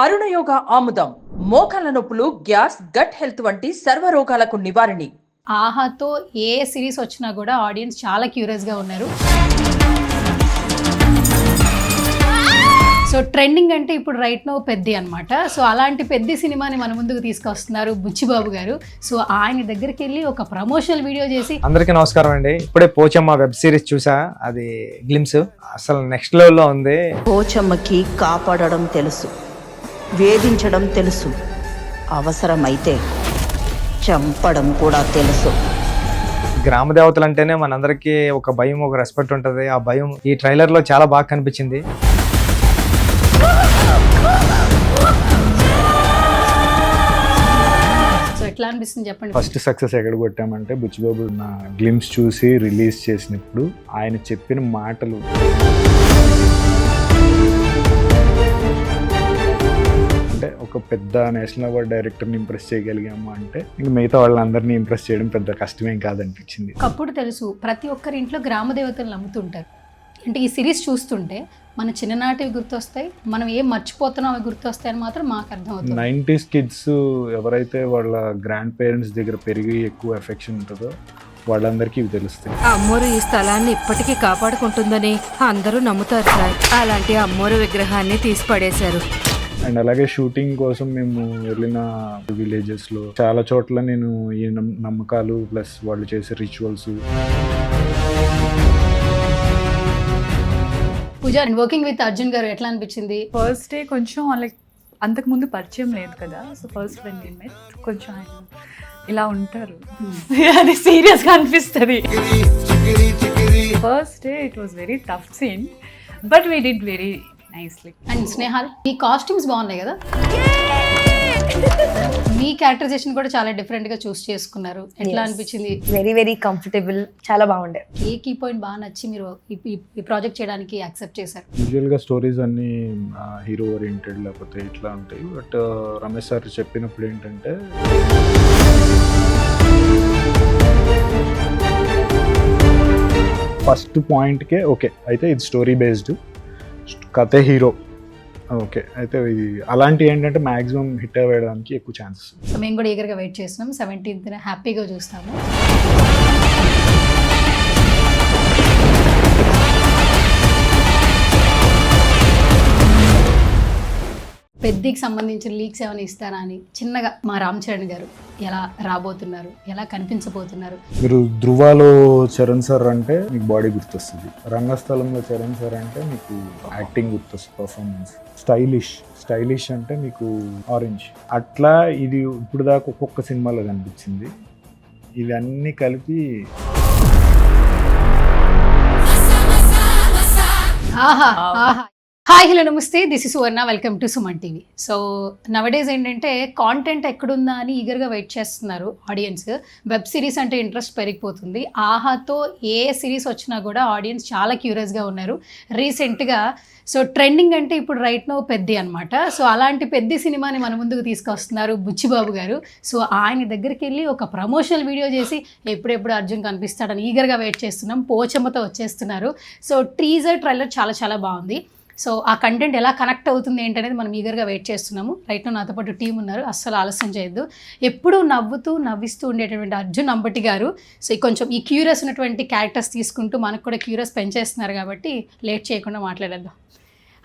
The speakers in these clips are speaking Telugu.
అరుణయోగ ఆముదం మోకాళ్ళ నొప్పులు, గ్యాస్, గట్ హెల్త్ వంటి సర్వ రోగాలకు నివారణి. ఆహాతో ఏ సిరీస్ వచ్చినా కూడా ఆడియన్స్ చాలా క్యూరియస్గా ఉన్నారు. సో ట్రెండింగ్ అంటే ఇప్పుడు రైట్ నో పెద్ది అనమాట. సో అలాంటి పెద్ది సినిమాని మన ముందుకు తీసుకొస్తున్నారు బుచ్చిబాబు గారు. సో ఆయన దగ్గరికి వెళ్ళి ఒక ప్రమోషనల్ వీడియో చేసి, అందరికీ నమస్కారం అండి. ఇప్పుడే పోచమ్మ వెబ్ సిరీస్ చూసా, అది గ్లిమ్స్ అసలు నెక్స్ట్ లెవెల్లో ఉంది. పోచమ్మకి కాపాడడం తెలుసు, వేధించడం తెలుసు, అవసరమైతే చంపడం కూడా తెలుసు. గ్రామ దేవతలు అంటేనే మనందరికీ ఒక భయం, ఒక రెస్పెక్ట్ ఉంటుంది. ఆ భయం ఈ ట్రైలర్లో చాలా బాగా కనిపించింది. సో ఎట్లా అనిపిస్తుంది చెప్పండి. ఫస్ట్ సక్సెస్ ఎక్కడ కొట్టామంటే బుచ్చిబాబు నా గ్లిమ్స్ చూసి రిలీజ్ చేసినప్పుడు ఆయన చెప్పిన మాటలు, అంటే ఒక పెద్ద నేషనల్ అవార్డ్ డైరెక్టర్ని ఇంప్రెస్ చేయగలిగాము అంటే ఇంక మిగతా వాళ్ళందరినీ ఇంప్రెస్ చేయడం పెద్ద కష్టమేం కాదనిపించింది. ఒకప్పుడు తెలుసు ప్రతి ఒక్కరి ఇంట్లో గ్రామ దేవతలు నమ్ముతుంటారు. అంటే ఈ సిరీస్ చూస్తుంటే మన చిన్ననాటివి గుర్తొస్తాయి, మనం ఏం మర్చిపోతున్నాం అవి గుర్తొస్తాయని మాత్రం మాకు అర్థమవుతుంది. 90s కిడ్స్ ఎవరైతే వాళ్ళ గ్రాండ్ పేరెంట్స్ దగ్గర పెరిగి ఎక్కువ ఎఫెక్షన్ ఉంటుందో వాళ్ళందరికీ ఇవి తెలుస్తాయి. అమ్మోరు ఈ స్థలాన్ని ఇప్పటికీ కాపాడుకుంటుందని అందరూ నమ్ముతారు సార్. అలాంటి అమ్మోరు విగ్రహాన్ని తీసి పడేశారు. అండ్ అలాగే షూటింగ్ కోసం మేము వెళ్ళిన విలేజెస్లో చాలా చోట్ల నేను ఈ నమ్మకాలు ప్లస్ వాళ్ళు చేసే rituals. Pooja, working with Arjun garu ఎట్లా అనిపించింది? ఫస్ట్ డే కొంచెం లైక్ అంతకుముందు పరిచయం లేదు కదా, so first when we met కొంచెం ఆయన ఇలా ఉంటారు, అది సీరియస్గా అనిపిస్తుంది. First day it was very tough scene but we did very nicely. And Snehal, ఈ కాస్ట్యూమ్స్ బాగున్నాయి కదా, మీ క్యారెక్టరైజేషన్ కూడా చాలా డిఫరెంట్ గా చూస్ చేసుకున్నారు. ఎట్లా అనిపించింది? వెరీ వెరీ కంఫర్టబుల్, చాలా బాగుండే. ఏ కీ పాయింట్ బాగా నచ్చి మీరు ఈ ప్రాజెక్ట్ చేయడానికి యాక్సెప్ట్ చేశారు? యూజువల్గా స్టోరీస్ అన్నీ హీరో ఓరియంటెడ్ లేకపోతే ఇట్లా ఉంటాయి. బట్ రమేష్ సార్ చెప్పినప్పుడు ఏంటంటే ఫస్ట్ పాయింట్కే ఓకే అయితే ఇది స్టోరీ బేస్డ్, కథే హీరో ఓకే అయితే ఇది అలాంటి ఏంటంటే మ్యాక్సిమం హిట్ అవ్వడానికి ఎక్కువ ఛాన్సెస్. సో మేము కూడా ఈగర్గా వెయిట్ చేస్తున్నాం. 17th హ్యాపీగా చూస్తాము. పెద్దికి సంబంధించిన లీక్స్ ఏమైనా ఇస్తారా అని చిన్నగా మా రామ్ చరణ్ గారు ఎలా రాబోతున్నారు, ఎలా కనిపించబోతున్నారు? మీరు ధృవాలో చరణ్ సార్ అంటే మీకు బాడీ గుర్తొస్తుంది, రంగస్థలంలో చరణ్ సార్ అంటే మీకు యాక్టింగ్ గుర్తొస్తుంది, పర్ఫార్మెన్స్. స్టైలిష్ అంటే మీకు ఆరెంజ్. అట్లా ఇది ఇప్పుడు దాకా ఒక్కొక్క సినిమాలో కనిపించింది. ఇవన్నీ కలిపి ఆహా ఆహా. హాయ్, హలో, నమస్తే. This is Suvarna. Welcome to Suman TV. So nowadays ఏంటంటే కాంటెంట్ ఎక్కడుందా అని ఈగర్గా వెయిట్ చేస్తున్నారు ఆడియన్స్. వెబ్ సిరీస్ అంటే ఇంట్రెస్ట్ పెరిగిపోతుంది. ఆహాతో ఏ సిరీస్ వచ్చినా కూడా ఆడియన్స్ చాలా క్యూరియస్గా ఉన్నారు. రీసెంట్గా సో ట్రెండింగ్ అంటే ఇప్పుడు రైట్ నో పెద్ది అనమాట. సో అలాంటి పెద్ది సినిమాని మన ముందుకు తీసుకొస్తున్నారు బుచ్చిబాబు గారు. సో ఆయన దగ్గరికి వెళ్ళి ఒక ప్రమోషనల్ వీడియో చేసి ఎప్పుడెప్పుడు అర్జున్ కనిపిస్తాడని ఈగర్గా వెయిట్ చేస్తున్నాం. పోచమ్మతో వచ్చేస్తున్నారు. సో టీజర్ ట్రైలర్ చాలా చాలా బాగుంది. సో ఆ కంటెంట్ ఎలా కనెక్ట్ అవుతుంది ఏంటనేది మనం ఈగర్గా వెయిట్ చేస్తున్నాము. రైట్ నాతో పాటు టీం ఉన్నారు, అస్సలు ఆలస్యం చేయొద్దు. ఎప్పుడూ నవ్విస్తూ ఉండేటటువంటి అర్జున్ అంబటి గారు సో కొంచెం ఈ క్యూరియస్ ఉన్నటువంటి క్యారెక్టర్స్ తీసుకుంటూ మనకు కూడా క్యూరియస్ పెంచేస్తున్నారు కాబట్టి లేట్ చేయకుండా మాట్లాడేద్దాం.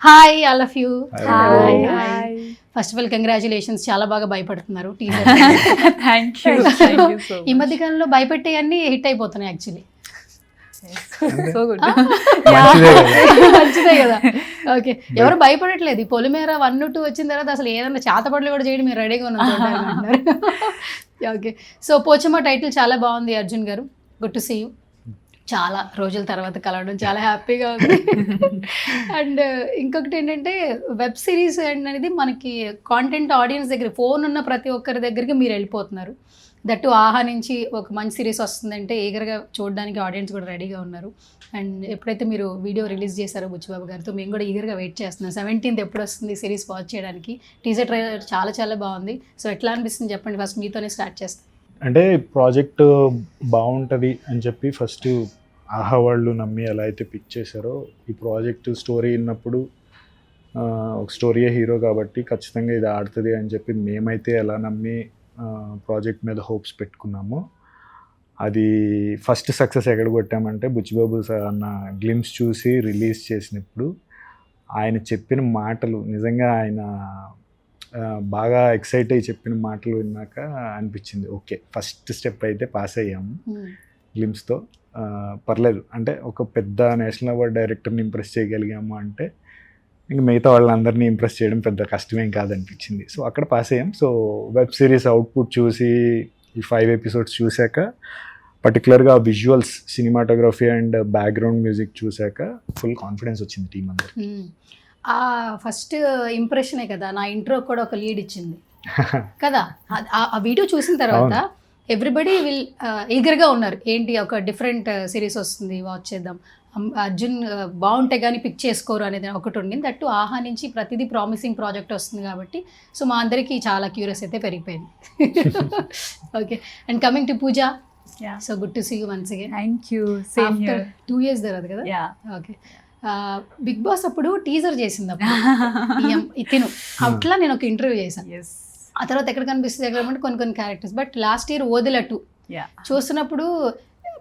Hi all of you. Hi. First of all congratulations, చాలా బాగా భయపడుతున్నారు టీజర్. Thank you. ఈ మధ్య కాలంలో భయపెట్టేవన్నీ హిట్ అయిపోతున్నాయి యాక్చువల్లీ. So good. మంచిదే కదా. ఓకే, ఎవరు భయపడట్లేదు. ఈ పొలిమేర 1, 2 వచ్చిన తర్వాత అసలు ఏదన్నా చేతపడలు కూడా చేయడం మీరు రెడీగా ఉన్నారు. ఓకే, సో పోచమ్మ టైటిల్ చాలా బాగుంది Arjun garu. Good to see you. చాలా రోజుల తర్వాత కలవడం చాలా హ్యాపీగా ఉంది. అండ్ ఇంకొకటి ఏంటంటే వెబ్ సిరీస్ అనేది మనకి కాంటెంట్ ఆడియన్స్ దగ్గర, ఫోన్ ఉన్న ప్రతి ఒక్కరి దగ్గరికి మీరు వెళ్ళిపోతున్నారు. దట్టు ఆహా నుంచి ఒక మంచి సిరీస్ వస్తుందంటే ఈగర్గా చూడడానికి ఆడియన్స్ కూడా రెడీగా ఉన్నారు. అండ్ ఎప్పుడైతే మీరు వీడియో రిలీజ్ చేశారో బుచ్చిబాబు గారితో మేము కూడా ఈగర్గా వెయిట్ చేస్తున్నాం. 17th ఎప్పుడు వస్తుంది సిరీస్ వాచ్ చేయడానికి. టీజర్ ట్రైలర్ చాలా చాలా బాగుంది. సో ఎట్లా అనిపిస్తుంది చెప్పండి, ఫస్ట్ మీతోనే స్టార్ట్ చేస్తాం. అంటే ప్రాజెక్ట్ బాగుంటుంది అని చెప్పి ఫస్ట్ ఆహా వాళ్ళు నమ్మి ఎలా అయితే పిక్ చేశారో ఈ ప్రాజెక్ట్ స్టోరీ విన్నప్పుడు ఒక స్టోరీయే హీరో కాబట్టి ఖచ్చితంగా ఇది ఆడుతుంది అని చెప్పి మేమైతే ఎలా నమ్మి ప్రాజెక్ట్ మీద హోప్స్ పెట్టుకున్నామో అది ఫస్ట్ సక్సెస్ ఎక్కడ కొట్టామంటే బుచ్చిబాబు సార్ అన్న గ్లిమ్స్ చూసి రిలీజ్ చేసినప్పుడు ఆయన చెప్పిన మాటలు నిజంగా ఆయన బాగా ఎక్సైట్ అయ్యి చెప్పిన మాటలు విన్నాక అనిపించింది ఓకే ఫస్ట్ స్టెప్ అయితే పాస్ అయ్యాము గ్లిమ్స్తో, పర్లేదు అంటే ఒక పెద్ద నేషనల్ అవార్డ్ డైరెక్టర్ని ఇంప్రెస్ చేయగలిగాము అంటే ఇంక మిగతా వాళ్ళందరినీ ఇంప్రెస్ చేయడం పెద్ద కష్టమేం కాదనిపించింది. సో అక్కడ పాస్ అయ్యాం. సో వెబ్ సిరీస్ అవుట్పుట్ చూసి ఈ 5 ఎపిసోడ్స్ చూశాక పర్టికులర్గా visuals, cinematography and background music చూశాక ఫుల్ కాన్ఫిడెన్స్ వచ్చింది టీం అందరు. ఆ ఫస్ట్ ఇంప్రెషనే కదా నా ఇంట్రో కూడా ఒక లీడ్ ఇచ్చింది కదా. ఆ వీడియో చూసిన తర్వాత ఎవ్రీబడి విల్ ఈగర్గా ఉన్నారు, ఏంటి ఒక డిఫరెంట్ సిరీస్ వస్తుంది వాచ్ చేద్దాం, అర్జున్ బాగుంటే కానీ పిక్ చేసుకోరు అనేది ఒకటి ఉండింది. దట్టు ఆహా నుంచి ప్రతిదీ ప్రామిసింగ్ ప్రాజెక్ట్ వస్తుంది కాబట్టి సో మా అందరికీ చాలా క్యూరియస్ అయితే పెరిగిపోయింది. Okay, and coming to Pooja, so good to see you once again. Thank you. Same here. 2 years తర్వాత కదా. యా. ఓకే, బిగ్ బాస్ అప్పుడు టీజర్ చేసింది తిను, అట్లా నేను ఒక ఇంటర్వ్యూ చేశాను. ఎస్. ఆ తర్వాత ఎక్కడ కనిపిస్తుంది ఎక్కడ కొన్ని క్యారెక్టర్స్, బట్ లాస్ట్ ఇయర్ వదిలట్టు యా. చూస్తున్నప్పుడు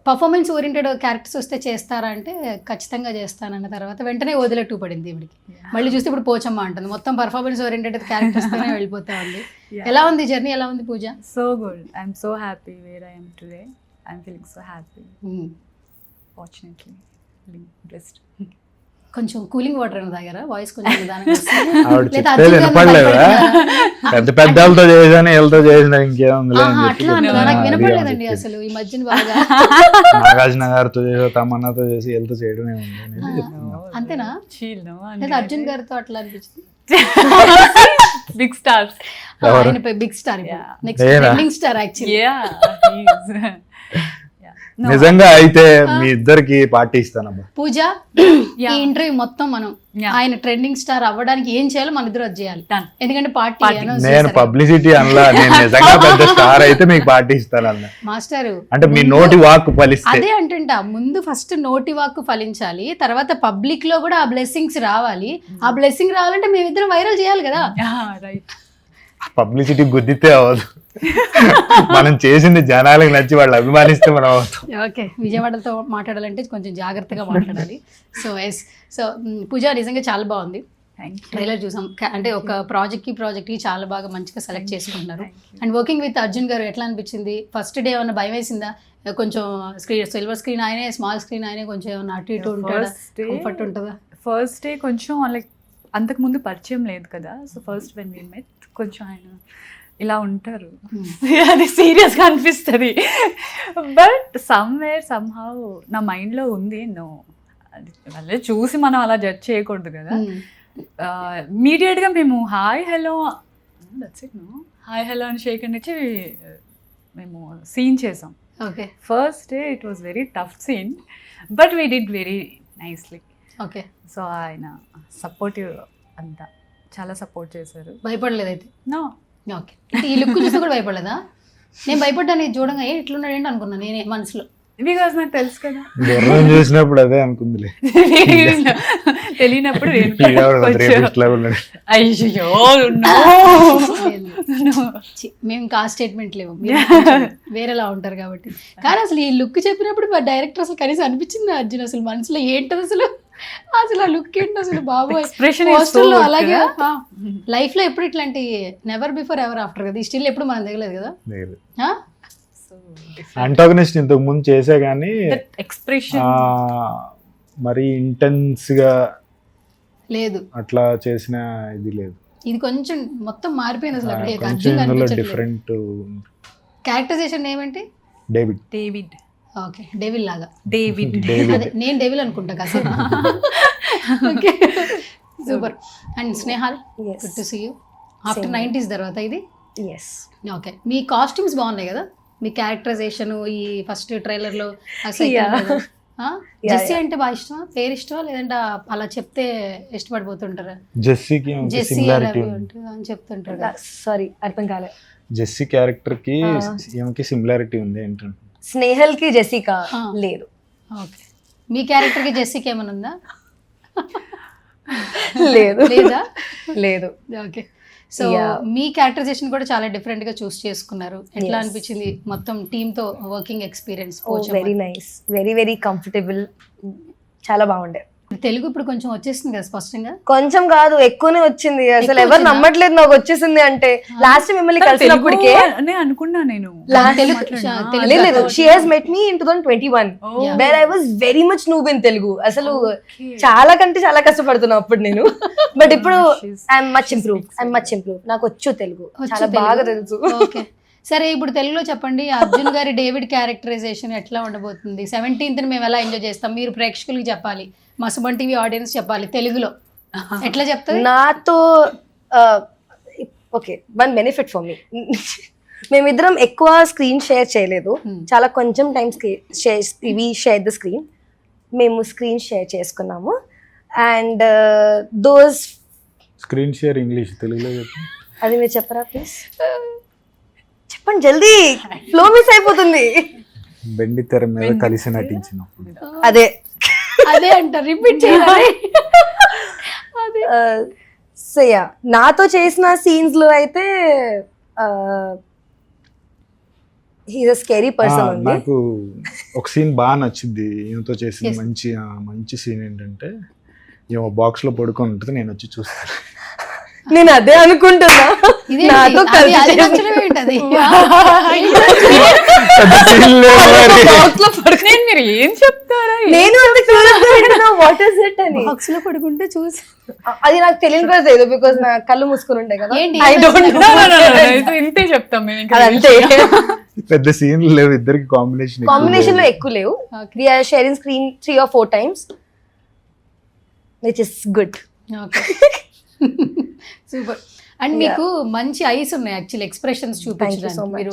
పర్ఫార్మెన్స్ ఓరియంటెడ్ క్యారెక్టర్స్ వస్తే చేస్తారా అంటే ఖచ్చితంగా చేస్తానన్న తర్వాత వెంటనే వదిలట్టు పడింది ఇవిడికి. మళ్ళీ చూస్తే ఇప్పుడు పోచమ్మ అంటుంది, మొత్తం పర్ఫార్మెన్స్ ఓరియంటెడ్ క్యారెక్టర్స్తోనే వెళ్ళిపోతా ఉంది. ఎలా ఉంది జర్నీ, ఎలా ఉంది Pooja? So good. I'm so happy where I am today. I'm feeling so happy. Fortunately blessed. కొంచెం కూలింగ్ వాటర్ ఏమైనా తాగారా? వాయిస్ కొంచెం నిదానంగా ఆవిడ వస్తుంది. లేదా చెప్పేది అర్జున్ గారిని వినపడలేదా? భయపెట్టినా? పెద్ద పెద్దలతో చేసాను వీళ్ళతో చేసిన ఇంకేముంది అట్లా అన్నదా? నాకు వినపడలేదండి అసలు ఈ మధ్యన బాగా. నాగార్జున గారితో చేసి తమన్నాతో చేసి వీళ్ళతో చేయడమే ఉంది. అంతేనా? Chill no. లేదా అర్జున్ గారితో అట్లా అనిపించింది? Big stars. ఆయన బిగ్ స్టార్, నెక్స్ట్ నేనా? Trending star actually. యా. నిజంగా అయితే మీ ఇద్దరికి పార్టీ ఇస్తానమ్మా. పూజ, ఈ ఇంటర్వ్యూ మొత్తం మనం ఆయన ట్రెండింగ్ స్టార్ అవ్వడానికి ఏం చేయాలో మన ఇద్దరు చేయాలి. ఎందుకంటే పార్టీ నేను పబ్లిసిటీ అనలా, నేను నిజంగా పెద్ద స్టార్ అయితే మీకు పార్టీ ఇస్తానన్నా. మాస్టర్ అంటే మీ నోటి వాక్కు ఫలిస్తే. అదే అంటుంటా, ముందు ఫస్ట్ నోటి వాక్కు ఫలించాలి, తర్వాత పబ్లిక్ లో కూడా ఆ బ్లెస్సింగ్స్ రావాలి. ఆ బ్లెస్సింగ్ రావాలంటే మేమిద్దరం వైరల్ చేయాలి కదా. రైట్. పబ్లిసిటీ గుద్దితే అవ్వదు, మనం చేసింది జనాలకు నచ్చి వాళ్ళు అభిమానిస్తే మనం అవుతాం. ఓకే, విజయవాడతో మాట్లాడాలంటే కొంచెం జాగ్రత్తగా మాట్లాడాలి. సో ఎస్, సో పూజ నిజంగా చాలా బాగుంది. ట్రైలర్ చూసాం, అంటే ఒక ప్రాజెక్ట్కి చాలా బాగా మంచిగా సెలెక్ట్ చేసుకుంటున్నారు. And working with Arjun garu ఎట్లా అనిపించింది? ఫస్ట్ డే ఏమన్నా భయం వేసిందా? కొంచెం సిల్వర్ స్క్రీన్ ఆయనే, స్మాల్ స్క్రీన్ ఆయనే, కొంచెం ఏమన్నా అటు ఇటు ఉంటాడా, కంఫర్ట్ ఉంటుందా? ఫస్ట్ డే కొంచెం లైక్ అంతకుముందు పరిచయం లేదు కదా. So first when we met కొంచెం ఆయన ఇలా ఉంటారు, అది సీరియస్గా అనిపిస్తుంది. బట్ సమ్వేర్ సమ్హౌ నా మైండ్లో ఉంది, నో అది వాళ్ళే చూసి మనం అలా జడ్జ్ చేయకూడదు కదా. ఇమీడియట్గా మేము hi hello that's it, no hi hello అని షేక్ అండ్ ఇచ్చి మేము సీన్ చేసాం. Okay, first day it was very tough scene, but we did very nicely. Okay, so ఆయన సపోర్టివ్ అంతా చాలా సపోర్ట్ చేశారు. భయపడలేదు అయితే? నో. ఓకే, ఈ లుక్ చూసి కూడా భయపడలేదా? నేను భయపడ్డాను, చూడంగా ఇట్లున్నాడు ఏంటి అనుకున్నాను నేనే మనసులో, బికాజ్ నాకు తెలుసు కదా. గుర్రం చూసినప్పుడు అదే అనుకుందిలే, తెలియనప్పుడు అయ్యో మేము ఇంకా ఆ స్టేట్మెంట్ లేవు, వేరేలా ఉంటారు కాబట్టి. కానీ అసలు ఈ లుక్ చెప్పినప్పుడు మా డైరెక్టర్ అసలు కనీసం అనిపించింది అర్జున్ అసలు మనసులో ఏంటో అసలు ఆ లుక్ ఏంటో అసలు బాబోయ్. పోస్టర్లో అలాగే లైఫ్ లో ఎప్పుడు ఇట్లాంటి నెవర్ బిఫోర్ ఎవర్ ఆఫ్టర్ కదా, ఈ స్టిల్ ఎప్పుడు మనం దిగలేదు కదా. అంటాగనిస్ట్ ఇంతకు ముందు చేసే కానీ ఎక్స్ప్రెషన్ మరి ఇంటెన్స్ గా లేదు, అట్లా చేసిన ఇది లేదు. ఇది కొంచెం మొత్తం మారిపోయింది అసలు. డిఫరెంట్ క్యారెక్టరైజేషన్ ఏమంటే డేవిడ్. డేవిడ్. ఓకే, డెవిల్ లాగా. డేవిడ్. అదే నేను డెవిల్ అనుకుంటా కాసేపు. Okay, super. And Snehal, good to see you after 90s తర్వాత ఇది. ఎస్. ఓకే, మీ కాస్ట్యూమ్స్ బాగున్నాయి కదా, మీ క్యారెక్టరైజేషన్ ఈ ఫస్ట్ ట్రైలర్ లో. జెస్సీ అంటే బాగా ఇష్టమా, పేరు ఇష్టమా, లేదంటే అలా చెప్తే ఇష్టపడిపోతుంటారా? జెస్సీకి జెస్సీ అని చెప్తుంటారు. సారీ, అర్థం కాలే. జెస్సీ క్యారెక్టర్ కి ఈమెకి సిమిలారిటీ ఉంది ఏంటంటే? స్నేహల్ కి జెసికా లేదు. ఓకే, మీ క్యారెక్టర్ కి జెస్సీకి ఏమైనా ఉందా? లేదు లేదా? లేదు. ఓకే. So Yeah. మీ క్యారెక్టరైజేషన్ కూడా చాలా డిఫరెంట్ గా చూస్ చేసుకున్నారు. ఎట్లా Yes. అనిపించింది మొత్తం టీమ్ తో working experience? Very nice, very very comfortable, చాలా బాగుండే. తెలుగు ఇప్పుడు కొంచెం వచ్చేసింది కదా స్పష్టంగా. కొంచెం కాదు, ఎక్కువనే వచ్చింది. అసలు ఎక్కువ ఎవరు వచ్చిందా? నమ్మట్లేదు నాకు వచ్చేసింది అంటే. లాస్ట్ మిమ్మల్ని కలిసినప్పటికే అనే అనుకున్నా నేను. తెలుగు మాట్లాడినా? లేదు, she has met me in 2021 Yeah. Where I was very much noob in Telugu. అసలు Okay. చాలా కంటే చాలా కష్టపడుతున్నా అప్పుడు నేను. బట్ ఇప్పుడు She's- I'm much she improve, speaks I'm much improve. నాకు వచ్చు తెలుగు, వచ్చు చాలా తెలుగు? బాగా తెలుసు. ఓకే. సరే ఇప్పుడు తెలుగులో చెప్పండి, అర్జున్ గారి డేవిడ్ క్యారెక్టరైజేషన్ ఎట్లా ఉండబోతుంది? 17th మేము ఎలా ఎంజాయ్ చేస్తాం? మీరు ప్రేక్షకులకి చెప్పాలి, మా సుమన్ టీవీ ఆడియన్స్ చెప్పాలి తెలుగులో. ఎట్లా చెప్తారు? నాతో okay, one benefit for me, మేమిద్దరం ఎక్కువ స్క్రీన్ షేర్ చేయలేదు. చాలా కొంచెం time we share the screen. మేము స్క్రీన్ షేర్ చేసుకున్నాము. And those screen share English, తెలుగులో చెప్పు. అది మీరు చెప్పరా ప్లీజ్? చెప్పండి జల్దీ, ఫ్లో మిస్ అయిపోతుంది. బెండి తెర మీద కలిసి నటించినప్పుడు. అదే అదే అంట, రిపీట్ చేయాలి. అదే. సో యా, నాతో చేసిన సీన్స్ లో అయితే హీస్ అ స్కేరీ పర్సన్ ఉంది. నాకు ఒక సీన్ బాగా నచ్చింది ఈయనతో చేసిన Yes. మంచి సీన్ ఏంటంటే, ఏమో బాక్స్ లో పడుకొని ఉంటుంది, నేను వచ్చి చూస్తాను. నేను అదే అనుకుంటున్నా. ఇదేంటి? నాతో అది- కలిసి అది చేసిన- నచ్చడం ఏంటది? Box లో పడుకో- నేను మీరు ఏం చెప్తారా? నేను అంత క్యూరియస్ గా వింటున్నా వాట్ ఇస్ ఇట్ అని. బాక్స్ లో పడుకుంటే చూసి అది నాకు తెలియని కూడా తెలియదు, బికాస్ నా కళ్ళు మూసుకుని ఉంటాయి కదా. ఏంటి? I don't No, know. No, no, no, no, ఇది ఇంతే చెప్తాం మేము ఇంకా. అదంతే. పెద్ద సీన్ లేవు, ఇద్దరికి కాంబినేషన్ కాంబినేషన్ లో ఎక్కువ లేవు. Okay. We are sharing screen 3 or 4 times, which is good. Okay. Super. And మీకు మంచి ఐస్ ఉన్నాయి యాక్చువల్లీ, ఎక్స్ప్రెషన్స్ so చూపించడానికి. much. మీరు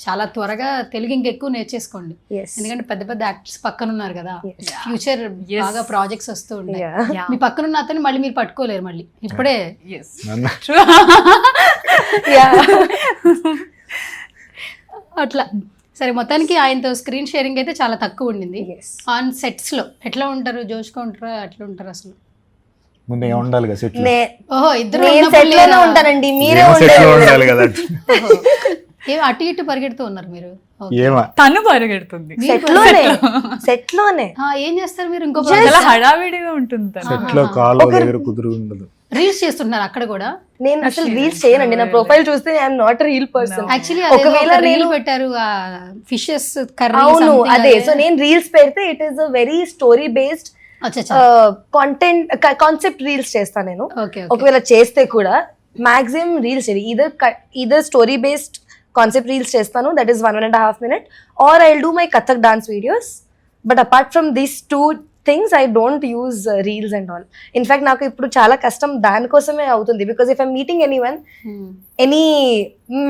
చాలా త్వరగా తెలుగు ఇంకెక్కువ నేర్చేసుకోండి, Yes. ఎందుకంటే పెద్ద పెద్ద యాక్టర్స్ పక్కన ఉన్నారు కదా. Yes. Future Yes. బాగా ప్రాజెక్ట్స్ వస్తూ ఉంటాయి. Yeah. Yeah. మీ పక్కన ఉన్న అతన్ని మళ్ళీ మీరు పట్టుకోలేరు మళ్ళీ ఇప్పుడే. Yes. Yeah. అట్లా. సరే, మొత్తానికి ఆయనతో స్క్రీన్ షేరింగ్ అయితే చాలా తక్కువ ఉండింది. Yes. ఆన్ సెట్స్ లో ఎట్లా ఉంటారు? జోష్గా ఉంటారా? అట్లా ఉంటారు అసలు? ముందు ఏం ఉండాలి కదా సెట్ ఓహో, ఇద్దరు నేను ఉన్నప్పుడు సెట్ లోనే లేరా? ఉంటానండి, మీరే సెట్ లో ఉండాలి. ఉండాలి కదా. ఓహో. ఏం అటు ఇటు పరిగెడుతూ ఉన్నారు మీరు? Okay. ఏమా తను పరిగెడుతుంది. సెట్ లోనే, సెట్ లోనే. ఏం చేస్తారు మీరు? ఇంకో చాలా హడావిడిగా ఉంటుంది తను. సెట్ లో కాలు దగ్గర కుదురు ఉండదు. రీల్స్ చేస్తున్నారు అక్కడ కూడా? నేను అసలు రీల్స్ చేయనండి, నా ప్రొఫైల్ చూస్తే I'm not reel person. Actually ఒకవేళ రీల్ నేను పెట్టారు, ఫిషెస్ కర్రీ. అవును అదే. సో నేను రీల్స్ పెడితే it is a very story based content concept reels చేస్తాను నేను. ఓకే. ఒకవేళ చేస్తే కూడా maximum reels either story based concept reels చేస్తాను, that is 1.5 minutes, or I will do my Kathak dance videos. But apart from these 2 things I don't use reels and all. In fact నాకు ఇప్పుడు చాలా కష్టం దానికోసమే అవుతుంది, because if I'm meeting anyone, any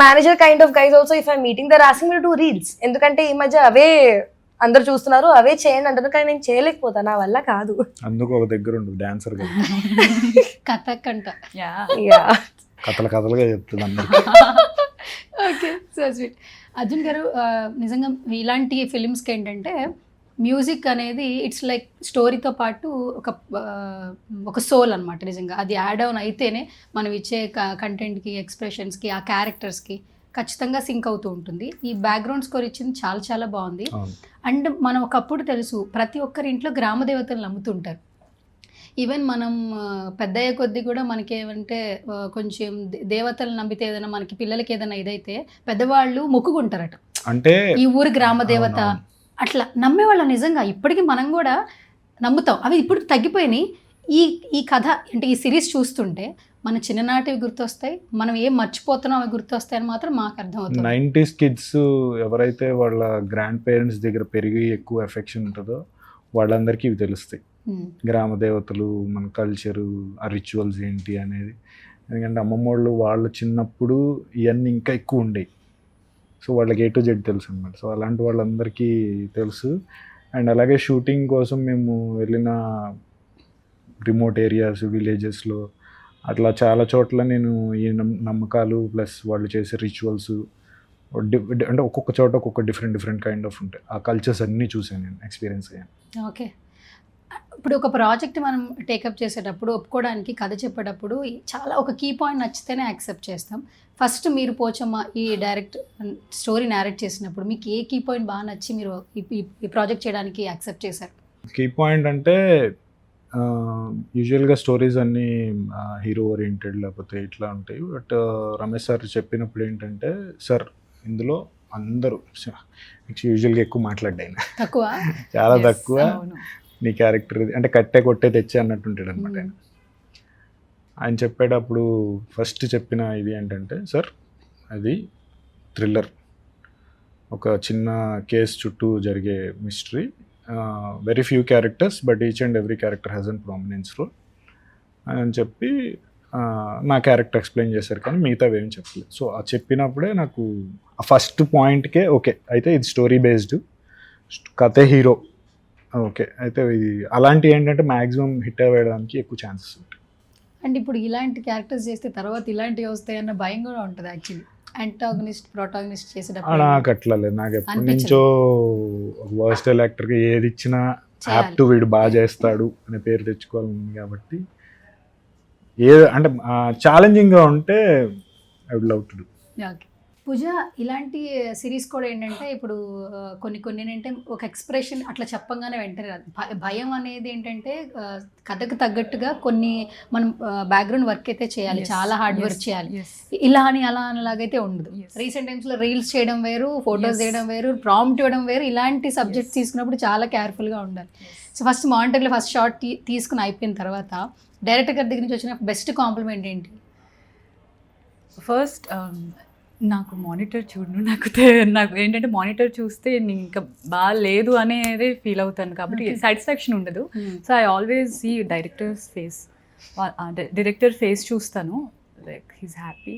manager kind of guys also, if I'm meeting, they're asking me to do reels. ఎందుకంటే ఈ మధ్య అవే అందరు చూస్తున్నారు, అవే చేయండి అంటారు, కానీ నేను చేయలేకపోతాను, నా వల్ల కాదు. అందుకు ఒక దగ్గర ఉండదు డాన్సర్ కదా, కథక్ అంట. Yeah. కథలుగా చెప్తుంది అందరికి. Okay, so sweet. అర్జున్ గారు, నిజంగా ఇలాంటి ఫిలిమ్స్కి ఏంటంటే మ్యూజిక్ అనేది ఇట్స్ లైక్ స్టోరీతో పాటు ఒక సోల్ అనమాట. నిజంగా అది యాడ్ ఆన్ అయితేనే మనం ఇచ్చే కంటెంట్కి, ఎక్స్ప్రెషన్స్కి, ఆ క్యారెక్టర్స్కి ఖచ్చితంగా సింక్ అవుతూ ఉంటుంది. ఈ బ్యాక్గ్రౌండ్ స్కోర్ ఇచ్చింది చాలా చాలా బాగుంది. అండ్ మనం ఒకప్పుడు తెలుసు, ప్రతి ఒక్కరి ఇంట్లో గ్రామ దేవతలు నమ్ముతుంటారు. ఈవెన్ మనం పెద్ద అయ్యే కొద్దీ కూడా మనకేమంటే కొంచెం దేవతలు నమ్మితే ఏదైనా మనకి పిల్లలకి ఏదైనా ఇదైతే పెద్దవాళ్ళు మొక్కుకుంటారట, అంటే ఈ ఊరి గ్రామ దేవత అట్లా నమ్మేవాళ్ళం. నిజంగా ఇప్పటికీ మనం కూడా నమ్ముతాం. అవి ఇప్పుడు తగ్గిపోయినాయి. ఈ కథ అంటే ఈ సిరీస్ చూస్తుంటే మన చిన్ననాటివి గుర్తొస్తాయి, మనం ఏం మర్చిపోతున్నాం అవి గుర్తొస్తాయి అని మాత్రం మాకు అర్థమవుతుంది. 90s కిడ్స్ ఎవరైతే వాళ్ళ గ్రాండ్ పేరెంట్స్ దగ్గర పెరిగి ఎక్కువ ఎఫెక్షన్ ఉంటుందో వాళ్ళందరికీ ఇవి తెలుస్తాయి, గ్రామ దేవతలు, మన కల్చరు, ఆ రిచువల్స్ ఏంటి అనేది. ఎందుకంటే అమ్మమ్మ వాళ్ళు చిన్నప్పుడు ఇవన్నీ ఇంకా ఎక్కువ ఉండేవి, సో వాళ్ళకి A to Z తెలుసు అనమాట. సో అలాంటి వాళ్ళందరికీ తెలుసు. అండ్ అలాగే షూటింగ్ కోసం మేము వెళ్ళిన రిమోట్ ఏరియాస్, విలేజెస్లో అట్లా చాలా చోట్ల నేను ఈ నమ్మకాలు ప్లస్ వాళ్ళు చేసే రిచువల్స్ అంటే ఒక్కొక్క చోట ఒక్కొక్క డిఫరెంట్ కైండ్ ఆఫ్ ఉంటాయి. ఆ కల్చర్స్ అన్నీ చూసాను, నేను ఎక్స్పీరియన్స్ అయ్యాను. ఓకే. ఇప్పుడు ఒక ప్రాజెక్ట్ మనం టేకప్ చేసేటప్పుడు ఒప్పుకోవడానికి కథ చెప్పేటప్పుడు చాలా ఒక కీ పాయింట్ నచ్చితేనే యాక్సెప్ట్ చేస్తాం. ఫస్ట్ మీరు పోచమ్మ ఈ డైరెక్ట్ స్టోరీ నేరేట్ చేసినప్పుడు మీకు ఏ కీ పాయింట్ బాగా నచ్చి మీరు ఈ ప్రాజెక్ట్ చేయడానికి యాక్సెప్ట్ చేశారు? కీ పాయింట్ అంటే యూజువల్గా స్టోరీస్ అన్నీ హీరో ఓరియంటెడ్ లేకపోతే ఇట్లా ఉంటాయి. బట్ రమేష్ సార్ చెప్పినప్పుడు ఏంటంటే, సార్ ఇందులో అందరూ యూజువల్గా ఎక్కువ మాట్లాడ్డాయన, తక్కువ చాలా Yes, తక్కువ. అవును. నీ క్యారెక్టర్ అంటే కట్టే కొట్టే తెచ్చే అన్నట్టు ఉంటాడు అనమాట ఆయన. ఆయన చెప్పేటప్పుడు ఫస్ట్ చెప్పిన ఇది ఏంటంటే, సార్ అది థ్రిల్లర్, ఒక చిన్న కేస్ చుట్టూ జరిగే mystery, very few characters but each and every character has an prominence role అని చెప్పి నా క్యారెక్టర్ ఎక్స్ప్లెయిన్ చేశారు, కానీ మిగతావి ఏం చెప్పలేదు. సో ఆ చెప్పినప్పుడే నాకు ఆ ఫస్ట్ పాయింట్కే ఓకే, అయితే ఇది స్టోరీ బేస్డ్, కథే హీరో, ఓకే అయితే ఇది అలాంటివి ఏంటంటే మ్యాక్సిమం హిట్ అవ్వడానికి ఎక్కువ ఛాన్సెస్ ఉంటాయి. అండ్ ఇప్పుడు ఇలాంటి క్యారెక్టర్స్ చేస్తే తర్వాత ఇలాంటివి వస్తాయన్న భయం కూడా ఉంటుంది యాక్చువల్లీ. యాంటాగనిస్ట్ ప్రోటాగనిస్ట్ చేసేటప్పుడు నాకు అట్లా లేదు, నాకు ఎప్పటి అనిపించదు. నుంచో వర్స్టైల్ యాక్టర్గా ఏది ఇచ్చినా చేయాలి. యాప్ట్ వీడు బాగా చేస్తాడు అనే పేరు తెచ్చుకోవాలని కాబట్టి అంటే ఛాలెంజింగ్గా ఉంటే I would love to do. Okay Pooja, ఇలాంటి సిరీస్ కూడా ఏంటంటే ఇప్పుడు కొన్ని ఏంటంటే ఒక ఎక్స్ప్రెషన్ అట్లా చెప్పంగానే వెంటనే రాదు. భయం అనేది ఏంటంటే కథకు తగ్గట్టుగా కొన్ని మనం బ్యాక్గ్రౌండ్ వర్క్ అయితే చేయాలి, Yes, చాలా హార్డ్ yes, వర్క్ చేయాలి. yes. ఇలా అని అలా అనేలాగైతే ఉండదు. Yes. రీసెంట్ టైమ్స్లో రీల్స్ చేయడం వేరు, ఫొటోస్ Yes. చేయడం వేరు, ప్రాంప్ట్ ఇవ్వడం వేరు. ఇలాంటి సబ్జెక్ట్స్ తీసుకున్నప్పుడు చాలా కేర్ఫుల్గా ఉండాలి. సో ఫస్ట్ మానిటర్లో ఫస్ట్ షార్ట్ తీసుకుని అయిపోయిన తర్వాత డైరెక్టర్ గారి దగ్గర నుంచి వచ్చిన బెస్ట్ కాంప్లిమెంట్ ఏంటి? ఫస్ట్ నాకు మానిటర్ చూడు, నాకు ఏంటంటే మానిటర్ చూస్తే నేను ఇంకా బాగా లేదు అనేది ఫీల్ అవుతాను కాబట్టి సాటిస్ఫాక్షన్ ఉండదు. So I always see director face చూస్తాను, like he's happy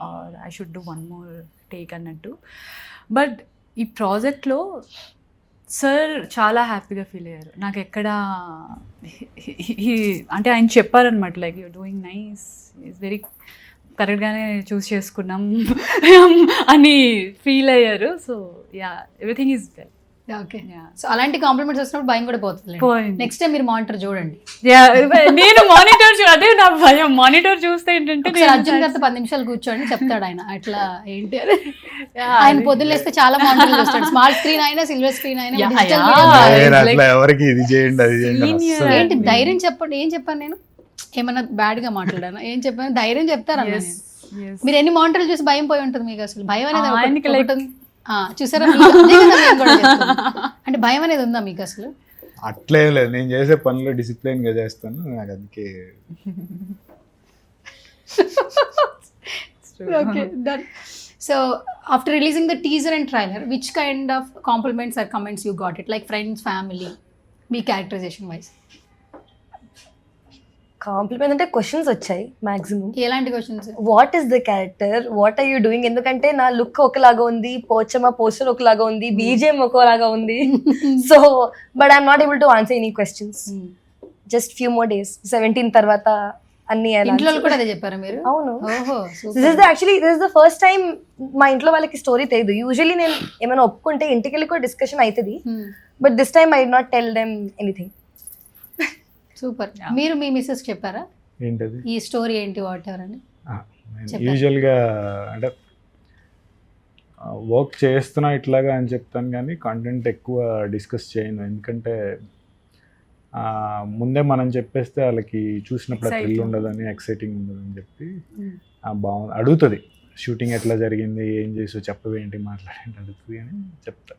or I should do one more take అన్నట్టు. బట్ ఈ ప్రాజెక్ట్లో సార్ చాలా హ్యాపీగా ఫీల్ అయ్యారు. నాకు ఎక్కడ అంటే ఆయన చెప్పారనమాట, like you're doing nice, is very కరెక్ట్గానే చూస్ చేసుకున్నాం అని ఫీల్ అయ్యారు. So yeah, everything is well. Okay, so అలాంటి కాంప్లిమెంట్స్ వచ్చినప్పుడు భయం కూడా పోతుంది. నెక్స్ట్ టైం మీరు మానిటర్ చూడండి. నేను మానిటర్ అదే నా భయం, మానిటర్ చూస్తే ఏంటంటే ఒకసారి అర్జున్ గారితో 10 నిమిషాలు కూర్చోండి, చెప్తాడు ఆయన అట్లా ఏంటి అని. ఆయన పొద్దులేస్తే చాలా మానిటర్ చూస్తాడు, స్మార్ట్ స్క్రీన్ అయినా సిల్వర్ స్క్రీన్ అయినా. Yeah, digital yeah. media నేను అట్లా ఎవరికి ఇది చేయండి అది చేయండి అని Senior. అస్సలు ఏంటి ధైర్యం చెప్పండి. ఏం చెప్పాను నేను? ఏమన్నా బ్యాడ్ గా మాట్లాడాను? ఏం చెప్పాను? ధైర్యం చెప్తారా? మీరు ఎన్ని మానిటర్లు చూసి భయం పోయి ఉంటుంది మీకు? అసలు భయం అనేది ఆయనకి ఒకటి like- ఉంది. చూసారా మీకు? అదే కదా నేను కూడా చెప్తున్నా. అంటే భయం అనేది ఉందా మీకు అసలు? అట్లేం లేదు, నేను చేసే పనిలో డిసిప్లైన్గా చేస్తాను, నాకు అందుకే. Okay, done. So after releasing the teaser and trailer, which kind of compliments or comments you got it? Like friends, family, మీ characterization wise. కాంప్లిమెంట్ అంటే క్వశ్చన్స్ వచ్చాయి మ్యాక్సిమం. ఎలాంటి questions? What is the character, what are you doing? ఎందుకంటే నా లుక్ ఒకలాగా ఉంది, పోచమ్మ పోస్టర్ ఒకలాగా ఉంది, బీజేఎం ఒకలాగా ఉంది. So but I'm not able to answer any questions. Just few more days, 17 తర్వాత అన్ని. ఇంట్లో కూడా అదే చెప్పారా మీరు? అవును. ఓహో, this is the first time మా ఇంట్లో వాళ్ళకి స్టోరీ తెలియదు. యూజువల్లీ నేను ఏమైనా ఒప్పుకుంటే ఇంటికి వెళ్ళి కూడా డిస్కషన్ అవుతుంది, but this time I did not tell them anything. Super. మీరు మీ మిస్సెస్ చెప్పారా ఏంటది ఈ స్టోరీ ఏంటి వాట్ ఎవర్ అని? యూజువల్గా అంటే వర్క్ చేస్తున్నా ఇట్లాగా అని చెప్తాను, కానీ కంటెంట్ ఎక్కువ డిస్కస్ చేయను. ఎందుకంటే ముందే మనం చెప్పేస్తే వాళ్ళకి చూసినప్పుడు థ్రిల్ ఉండదని, ఎక్సైటింగ్ ఉండదని చెప్పి బాగుంది అడుగుతుంది. షూటింగ్ ఎట్లా జరిగింది, ఏం చేసి చెప్పవేంటి, మాట్లాడేంటి అడుగుతుంది అని చెప్తా.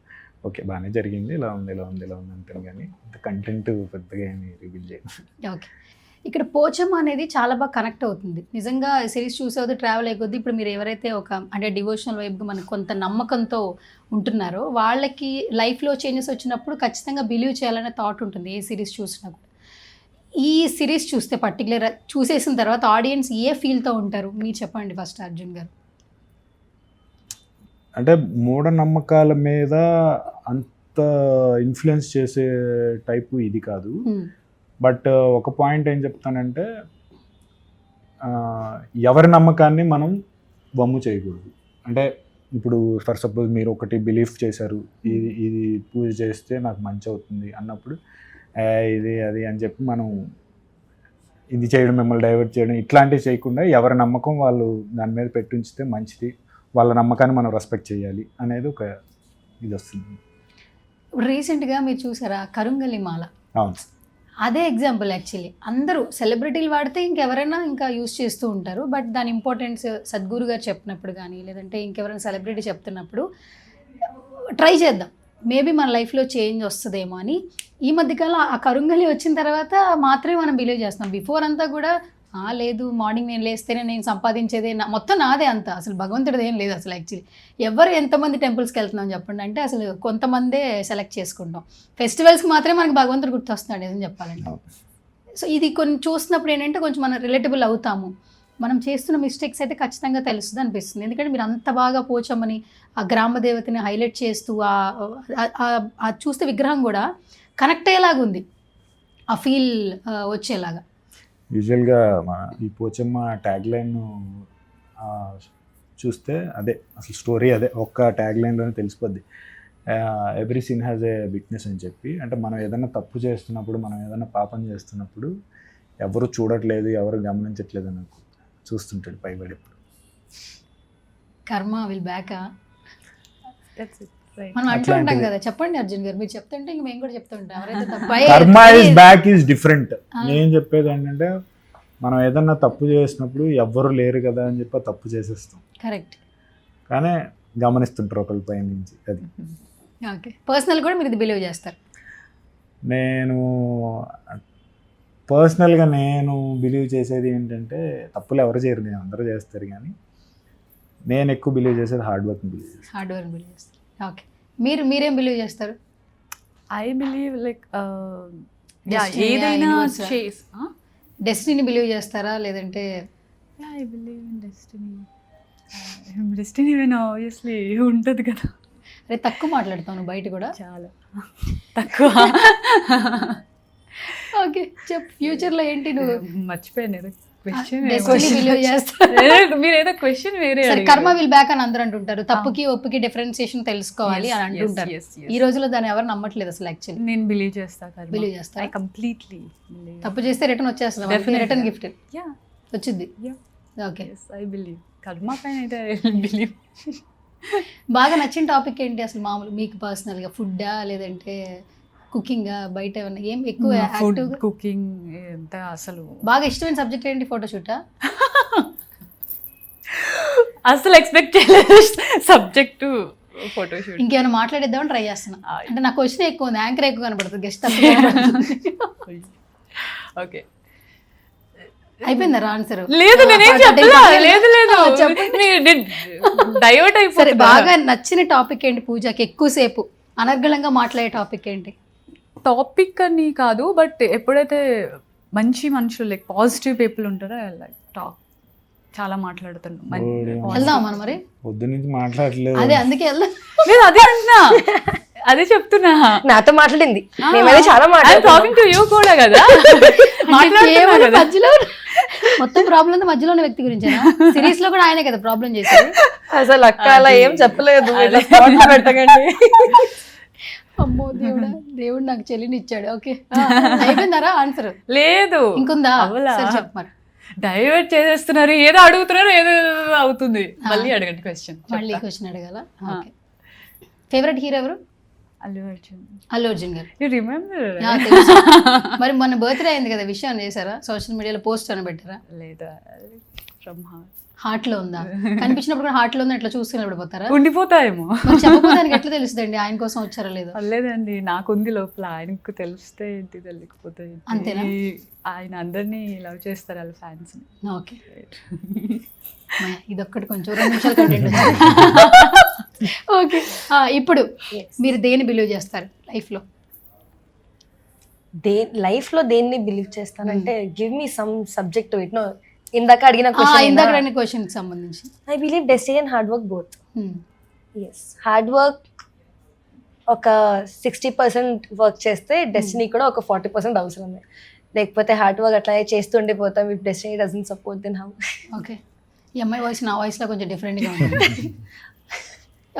ఓకే బాగానే జరిగింది, ఇలా ఉంది ఇలా ఉంది ఇలా ఉంది అంటాను, కానీ ఇంత కంటెంట్ పెద్దగా ఏమి రివీల్ చేయను. ఓకే, ఇక్కడ పోచమ్మ అనేది చాలా బాగా కనెక్ట్ అవుతుంది నిజంగా. సిరీస్ చూసేది ట్రావెల్ అయిపోద్ది. ఇప్పుడు మీరు ఎవరైతే ఒక అంటే డివోషనల్ వైబ్గా మనకు కొంత నమ్మకంతో ఉంటున్నారో వాళ్ళకి లైఫ్లో చేంజెస్ వచ్చినప్పుడు ఖచ్చితంగా బిలీవ్ చేయాలనే థాట్ ఉంటుంది ఏ సిరీస్ చూసినా కూడా. ఈ సిరీస్ చూస్తే పర్టికులర్ చూసేసిన తర్వాత ఆడియన్స్ ఏ ఫీల్తో ఉంటారు మీరు చెప్పండి ఫస్ట్ అర్జున్ గారు. అంటే మూఢనమ్మకాల మీద అంత ఇన్ఫ్లుయెన్స్ చేసే టైపు ఇది కాదు. బట్ ఒక పాయింట్ ఏం చెప్తానంటే, ఎవరి నమ్మకాన్ని మనం వమ్ము చేయకూడదు. అంటే ఇప్పుడు ఫర్ సపోజ్ మీరు ఒకటి బిలీఫ్ చేశారు, ఇది పూజ చేస్తే నాకు మంచి అవుతుంది అన్నప్పుడు ఇది అది అని చెప్పి మనం ఇది చేయడం, మిమ్మల్ని డైవర్ట్ చేయడం ఇట్లాంటివి చేయకుండా ఎవరి నమ్మకం వాళ్ళు దాని మీద పెట్టి ఉంచితే మంచిది, వాళ్ళ నమ్మకాన్ని మనం రెస్పెక్ట్ చేయాలి అనేది ఒక ఇది వస్తుంది. ఇప్పుడు రీసెంట్గా మీరు చూసారా కరుంగలి మాల, అవును. అదే ఎగ్జాంపుల్ యాక్చువల్లీ. అందరూ సెలబ్రిటీలు వాడితే ఇంకెవరైనా ఇంకా యూస్ చేస్తూ ఉంటారు, బట్ దాని ఇంపార్టెన్స్ సద్గురు గారు చెప్పినప్పుడు కానీ లేదంటే ఇంకెవరైనా సెలబ్రిటీ చెప్తున్నప్పుడు ట్రై చేద్దాం, మేబీ మన లైఫ్లో చేంజ్ వస్తుందేమో అని. ఈ మధ్యకాలం ఆ కరుంగలి వచ్చిన తర్వాత మాత్రమే మనం బిలీవ్ చేస్తాం. బిఫోర్ అంతా కూడా లేదు, మార్నింగ్ నేను లేస్తేనే నేను సంపాదించేదే మొత్తం నాదే, అంత అసలు భగవంతుడిది ఏం లేదు అసలు. యాక్చువల్లీ ఎవరు ఎంతమంది టెంపుల్స్కి వెళ్తున్నాం చెప్పండి అంటే అసలు కొంతమందే సెలెక్ట్ చేసుకుంటాం. ఫెస్టివల్స్కి మాత్రమే మనకి భగవంతుడు గుర్తొస్తున్నాడు ఏదని చెప్పాలంటే. సో ఇది కొన్ని చూస్తున్నప్పుడు ఏంటంటే కొంచెం మనం రిలేటబుల్ అవుతాము. మనం చేస్తున్న మిస్టేక్స్ అయితే ఖచ్చితంగా తెలుస్తుంది అనిపిస్తుంది. ఎందుకంటే మీరు అంత బాగా పోచమ్మని ఆ గ్రామ దేవతని హైలైట్ చేస్తూ ఆ చూస్తే విగ్రహం కూడా కనెక్ట్ అయ్యేలాగా ఉంది, ఆ ఫీల్ వచ్చేలాగా. యూజువల్గా మన ఈ పోచమ్మ ట్యాగ్ లైన్ చూస్తే అదే అసలు స్టోరీ, అదే ఒక్క ట్యాగ్ లైన్లోనే తెలిసిపోద్ది. Every scene has a witness అని చెప్పి, అంటే మనం ఏదైనా తప్పు చేస్తున్నప్పుడు, మనం ఏదైనా పాపం చేస్తున్నప్పుడు ఎవరు చూడట్లేదు, ఎవరు గమనించట్లేదు అని చూస్తుంటాడు పైబడి. కర్మ will back. That's it, right. మనం అంటూ ఉంటాం కదా, చెప్పండి అర్జున్ గారు, మీరు చెప్తుంటే ఇంక మేము కూడా చెప్తుంటాం. ఎవరైతే కర్మ ఈజ్ బ్యాక్ ఈజ్ డిఫరెంట్. నేను చెప్పేది ఏంటంటే మనం ఏదన్నా తప్పు చేసినప్పుడు ఎవ్వరు లేరు కదా అని చెప్పి తప్పు చేసేస్తాం. కరెక్ట్. కానీ గమనిస్తుంటారు ఒకరి పై నుంచి. అది ఓకే. పర్సనల్ కూడా మీరు ఇది బిలీవ్ చేస్తారు? నేను పర్సనల్గా నేను బిలీవ్ చేసేది ఏంటంటే తప్పులు ఎవరు చేయరు, నేను అందరూ చేస్తారు, కానీ నేను ఎక్కువ బిలీవ్ చేసేది హార్డ్ వర్క్ని బిలీవ్ చేస్తాను. హార్డ్ వర్క్ బిలీవ్ చేస్తారు. ఓకే. మీరేం బిలీవ్ చేస్తారు? I believe like Destiny, ఏదైనా universe. చేస్ డెస్టినీని బిలీవ్ చేస్తారా లేదంటే? I believe in destiny. Destiny when obviously ఉంటుంది కదా. అరే తక్కువ మాట్లాడతాను బయట కూడా. చాలా తక్కువ. ఓకే చెప్పు, ఫ్యూచర్లో ఏంటి నువ్వు? మర్చిపోయాను ఏదో క్వశ్చన్. డెస్టినీ బిలీవ్ చేస్తారు? మీరు ఏదో క్వశ్చన్ వేరే సరే, కర్మ విల్ బ్యాక్ అని అందరూ అంటుంటారు. తప్పుకి ఒప్పుకి డిఫరెన్షియేషన్ తెలుసుకోవాలి అని అంటుంటారు. ఈ రోజుల్లో దాన్ని ఎవరు నమ్మట్లేదు అసలు. యాక్చువల్లీ నేను బిలీవ్ చేస్తా. బిలీవ్ చేస్తా. ఐ కంప్లీట్లీ తప్పు చేస్తే రిటర్న్ వచ్చేస్తుంది, రిటర్న్ గిఫ్ట్ వచ్చింది. ఓకే. ఐ బిలీవ్ కర్మ పైన అయితే బిలీవ్. బాగా నచ్చిన టాపిక్ ఏంటి అసలు మామూలు మీకు పర్సనల్గా? ఫుడ్డా లేదంటే కుకింగా? బయట ఏమన్నా ఏం ఎక్కువ ఫుడ్, యాక్టివ్గా? కుకింగ్ ఎంత అసలు బాగా ఇష్టమైన సబ్జెక్ట్ ఏంటి? ఫోటోషూటా? అసలు ఎక్స్పెక్ట్ చేయలేదు సబ్జెక్టు ఫోటోషూట్. ఇంకేమైనా మాట్లాడేద్దామని ట్రై చేస్తున్నా. అంటే నా క్వశ్చన్ ఎక్కువ ఉంది, యాంకర్ ఎక్కువ కనబడుతుంది, గెస్ట్ ఓకే. అయిపోయిందా ఆన్సర్? లేదు నేనేం చెప్పలా. లేదు లేదు డైవర్ట్ సరే, అయిపోతుంది. బాగా నచ్చిన టాపిక్ ఏంటి పూజకి? ఎక్కువసేపు అనర్గళంగా మాట్లాడే టాపిక్ ఏంటి? టాపిక్ అని కాదు, బట్ ఎప్పుడైతే మంచి మనుషులు లైక్ పాజిటివ్ పీపుల్ ఉంటారో లైక్ టాక్ చాలా మాట్లాడుతున్నాం. వెళ్దాం మనం మరి. పొద్దు నుంచి మాట్లాడలేదు. అదే అందుకే వెళ్దాం. లేదు అదే అంటున్నా, అదే చెప్తున్నా. నాతో మాట్లాడింది, మేమైతే చాలా టాకింగ్ టు యూ కూడా కదా. కేవలం మధ్యలో మొత్తం ప్రాబ్లం మధ్యలోనే వ్యక్తి గురించి. సిరీస్ లో కూడా ఆయనే కదా ప్రాబ్లం చేసేది. అసలు అక్క అలా ఏం చెప్పలేదు, పెట్టకండి. అమ్మో దేవుడా, దేవుడు నాకు చెల్లిని ఇచ్చాడు. ఓకే, అయిపోయిందారా ఆన్సర్? లేదు ఇంకుందా? సరే చెప్పు మరి. డైవర్ట్ చేసేస్తున్నారు, ఏదో అడుగుతున్నారు, ఏదో అవుతుంది. మళ్ళీ అడగండి క్వశ్చన్. మళ్ళీ క్వశ్చన్ అడగాల? ఓకే. ఫేవరెట్ హీరో ఎవరు? అల్లు అర్జున్. అల్లు అర్జున్ గారు. You remember? మరి మొన్న బర్త్డే అయింది కదా, విషయం చేశారా? సోషల్ మీడియాలో పోస్ట్ అని పెట్టారా? లేదా ఫ్రమ్ హార్ట్ లో ఉందా? కనిపించినప్పుడు కూడా హార్ట్ లో ఉందా ఎట్లా చూసుకుని పోతారా? ఉండిపోతాయేమో. చెప్పడానికి ఎట్లా తెలుస్తుందండి ఆయన కోసం వచ్చారా లేదు? లేదండి, నాకుంది లోపల. ఆయనకు తెలిస్తే ఏంటి, తెలియకపోతే అంతేనా? ఆయన అందరినీ లవ్ చేస్తారు వాళ్ళ ఫ్యాన్స్. ఓకే, ఇదొక్కటి కొంచెం 2 నిమిషాలు కంటెంట్ వచ్చింది. ఓకే, ఇప్పుడు మీరు దేన్ని బిలీవ్ చేస్తారు లైఫ్లో? లైఫ్లో దేన్ని బిలీవ్ చేస్తానంటే give me some subject it. No, ఇందాక అడిగిన క్వశ్చన్ సంబంధించి I believe destiny and hard work both. Yes, hard work ఒక 60% వర్క్ చేస్తే డెస్టినీ కూడా ఒక 40% అవసరమే. లేకపోతే హార్డ్ వర్క్ అట్లా చేస్తూ ఉండిపోతాం. If destiny doesn't support then how? Okay, ఈ అమ్మాయి వాయిస్ నా వాయిస్లో కొంచెం డిఫరెంట్గా ఉంటుంది.